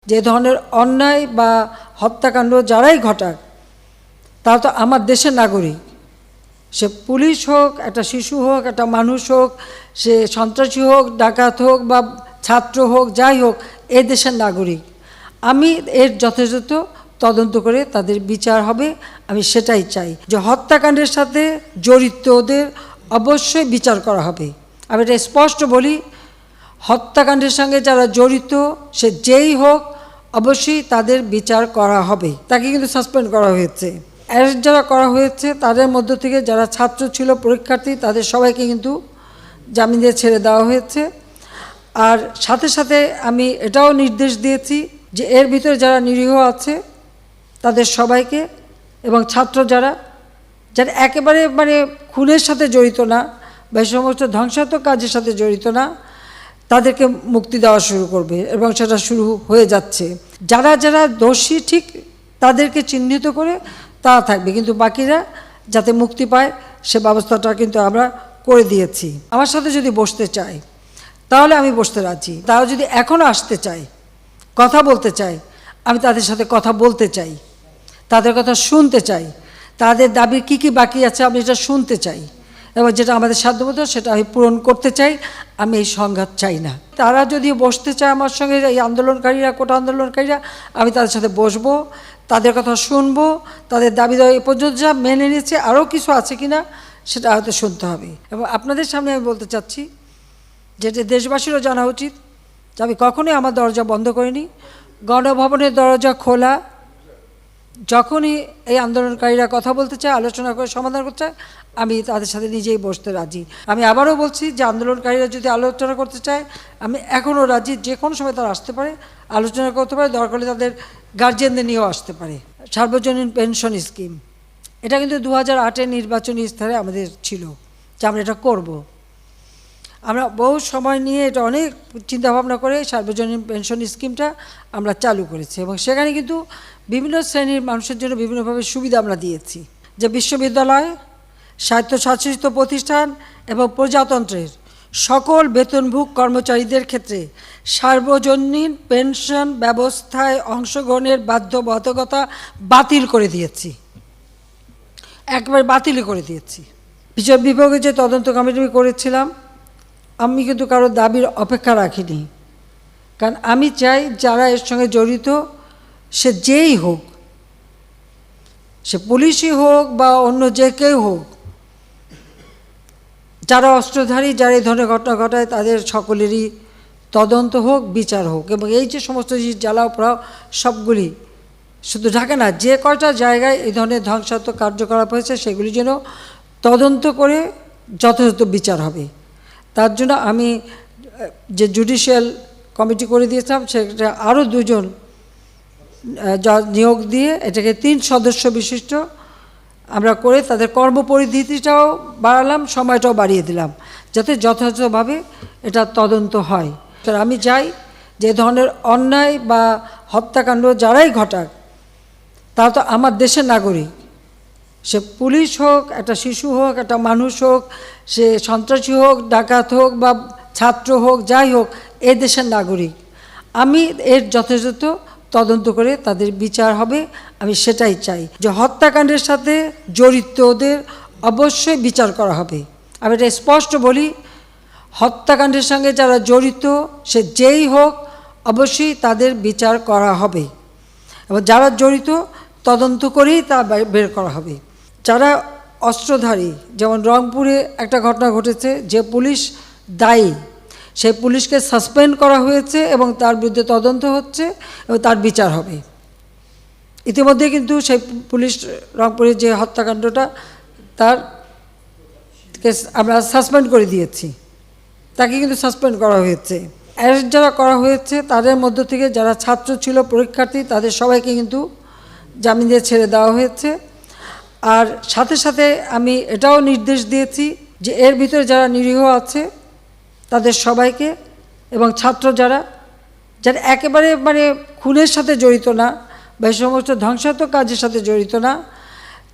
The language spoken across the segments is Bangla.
যে ধরনের অন্যায় বা হত্যাকাণ্ড যারাই ঘটাক তারা তো আমার দেশের নাগরিক। সে পুলিশ হোক, একটা শিশু হোক, একটা মানুষ হোক, সে সন্ত্রাসী হোক, ডাকাত হোক বা ছাত্র হোক, যাই হোক, এই দেশের নাগরিক। আমি এর যথাযথ তদন্ত করে তাদের বিচার হবে, আমি সেটাই চাই। যে হত্যাকাণ্ডের সাথে জড়িতদের অবশ্যই বিচার করা হবে। আমি এটা স্পষ্ট বলি, হত্যাকাণ্ডের সঙ্গে যারা জড়িত সে যেই হোক অবশ্যই তাদের বিচার করা হবে। তাকে কিন্তু সাসপেন্ড করা হয়েছে। অ্যারেস্ট যারা করা হয়েছে তাদের মধ্য থেকে যারা ছাত্র ছিল, পরীক্ষার্থী, তাদের সবাইকে কিন্তু জামিন দিয়ে ছেড়ে দেওয়া হয়েছে। আর সাথে সাথে আমি এটাও নির্দেশ দিয়েছি যে এর ভিতরে যারা নিরীহ আছে তাদের সবাইকে, এবং ছাত্র যারা একেবারে খুনের সাথে জড়িত না বা এই সমস্ত ধ্বংসাত্মক কাজের সাথে জড়িত না, তাদেরকে মুক্তি দেওয়া শুরু করবে এবং সেটা শুরু হয়ে যাচ্ছে। যারা যারা দোষী ঠিক তাদেরকে চিহ্নিত করে তারা থাকবে, কিন্তু বাকিরা যাতে মুক্তি পায় সে ব্যবস্থাটা কিন্তু আমরা করে দিয়েছি। আমার সাথে যদি বসতে চায় তাহলে আমি বসতে রাজি। তারা যদি এখনও আসতে চায়, কথা বলতে চায়, আমি তাদের সাথে কথা বলতে চাই, তাদের কথা শুনতে চাই, তাদের দাবির কী কী বাকি আছে আমি এটা শুনতে চাই, এবং যেটা আমাদের সাধ্যমতো সেটা আমি পূরণ করতে চাই। আমি এই সংঘাত চাই না। তারা যদি বসতে চায় আমার সঙ্গে, এই আন্দোলনকারীরা, কোটা আন্দোলনকারীরা, আমি তাদের সাথে বসবো, তাদের কথা শুনবো, তাদের দাবি দেওয়া এ পর্যন্ত যা মেনে নিয়েছে আরও কিছু আছে কি না সেটা হয়তো শুনতে হবে। এবং আপনাদের সামনে আমি বলতে চাচ্ছি যেটা দেশবাসীরও জানা উচিত যে আমি কখনোই আমার দরজা বন্ধ করিনি। গণভবনের দরজা খোলা। যখনই এই আন্দোলনকারীরা কথা বলতে চায়, আলোচনা করে সমাধান করতে চায়, আমি তাদের সাথে নিজেই বসতে রাজি। আমি আবারও বলছি যে আন্দোলনকারীরা যদি আলোচনা করতে চায় আমি এখনও রাজি। যে কোনো সময় তারা আসতে পারে, আলোচনা করতে পারে, দরকার হলে তাদের গার্জিয়ানদের নিয়েও আসতে পারে। সার্বজনীন পেনশন স্কিম, এটা কিন্তু 2008-এর নির্বাচনী ইস্তাহারে আমাদের ছিল যে আমরা এটা করব। আমরা বহু সময় নিয়ে এটা অনেক চিন্তাভাবনা করে সার্বজনীন পেনশন স্কিমটা আমরা চালু করেছি, এবং সেখানে কিন্তু বিভিন্ন শ্রেণীর মানুষের জন্য বিভিন্নভাবে সুবিধা আমরা দিয়েছি। যে বিশ্ববিদ্যালয়, স্বায়ত্তশাসিত প্রতিষ্ঠান এবং প্রজাতন্ত্রের সকল বেতনভোগ কর্মচারীদের ক্ষেত্রে সার্বজনীন পেনশন ব্যবস্থায় অংশগ্রহণের বাধ্যবাধকতা বাতিল করে দিয়েছি, একবারে বাতিলই করে দিয়েছি। বিচার বিভাগে যে তদন্ত কমিটি করেছিলাম, আমি কিন্তু কারো দাবির অপেক্ষা রাখিনি, কারণ আমি চাই যারা এর সঙ্গে জড়িত সে যেই হোক, সে পুলিশই হোক বা অন্য যে কেউ হোক, যারা অস্ত্রধারী, যারা এই ধরনের ঘটনা ঘটায় তাদের সকলেরই তদন্ত হোক, বিচার হোক। এবং এই যে সমস্ত জিনিস জ্বালাও পোড়াও সবগুলি শুধু ঢাকা না, যে কয়টা জায়গায় এই ধরনের ধ্বংসাত্মক কার্যকলাপ হয়েছে সেগুলি যেন তদন্ত করে যথাযথ বিচার হবে। তার জন্য আমি যে জুডিশিয়াল কমিটি করে দিয়েছিলাম সেটা আরও 2 জন নিয়োগ দিয়ে এটাকে 3 সদস্য বিশিষ্ট আমরা করে তাদের কর্মপরিধিটাও বাড়ালাম, সময়টাও বাড়িয়ে দিলাম, যাতে যথাযথভাবে এটা তদন্ত হয়। আমি চাই যে ধরনের অন্যায় বা হত্যাকাণ্ড যারাই ঘটাক তারা তো আমার দেশের নাগরিক। সে পুলিশ হোক, একটা শিশু হোক, একটা মানুষ হোক, সে সন্ত্রাসী হোক, ডাকাত হোক বা ছাত্র হোক, যাই হোক, এই দেশের নাগরিক। আমি এর যথাযথ তদন্ত করে তাদের বিচার হবে, আমি সেটাই চাই। যে হত্যাকাণ্ডের সাথে জড়িতদের অবশ্যই বিচার করা হবে। আমি এটা স্পষ্ট বলি, হত্যাকাণ্ডের সঙ্গে যারা জড়িত সে যেই হোক অবশ্যই তাদের বিচার করা হবে, এবং যারা জড়িত তদন্ত করেই তা বের করা হবে। যারা অস্ত্রধারী, যেমন রংপুরে একটা ঘটনা ঘটেছে, যে পুলিশ দায়ী সেই পুলিশকে সাসপেন্ড করা হয়েছে এবং তার বিরুদ্ধে তদন্ত হচ্ছে এবং তার বিচার হবে। ইতিমধ্যে কিন্তু সেই পুলিশ রংপুরের যে হত্যাকাণ্ডটা তার আমরা সাসপেন্ড করে দিয়েছি, তাকে কিন্তু সাসপেন্ড করা হয়েছে। অ্যারেস্ট যারা করা হয়েছে তাদের মধ্য থেকে যারা ছাত্র ছিল, পরীক্ষার্থী, তাদের সবাইকে কিন্তু জামিন দিয়ে ছেড়ে দেওয়া হয়েছে। আর সাথে সাথে আমি এটাও নির্দেশ দিয়েছি যে এর ভিতরে যারা নিরীহ আছে তাদের সবাইকে, এবং ছাত্র যারা একেবারে খুনের সাথে জড়িত না বা এই সমস্ত ধ্বংসাত্মক কাজের সাথে জড়িত না,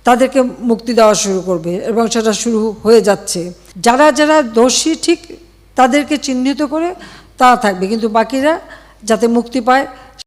তাদেরকে মুক্তি দেওয়া শুরু করবে এবং সেটা শুরু হয়ে যাচ্ছে। যারা যারা দোষী ঠিক তাদেরকে চিহ্নিত করে তারা থাকবে, কিন্তু বাকিরা যাতে মুক্তি পায়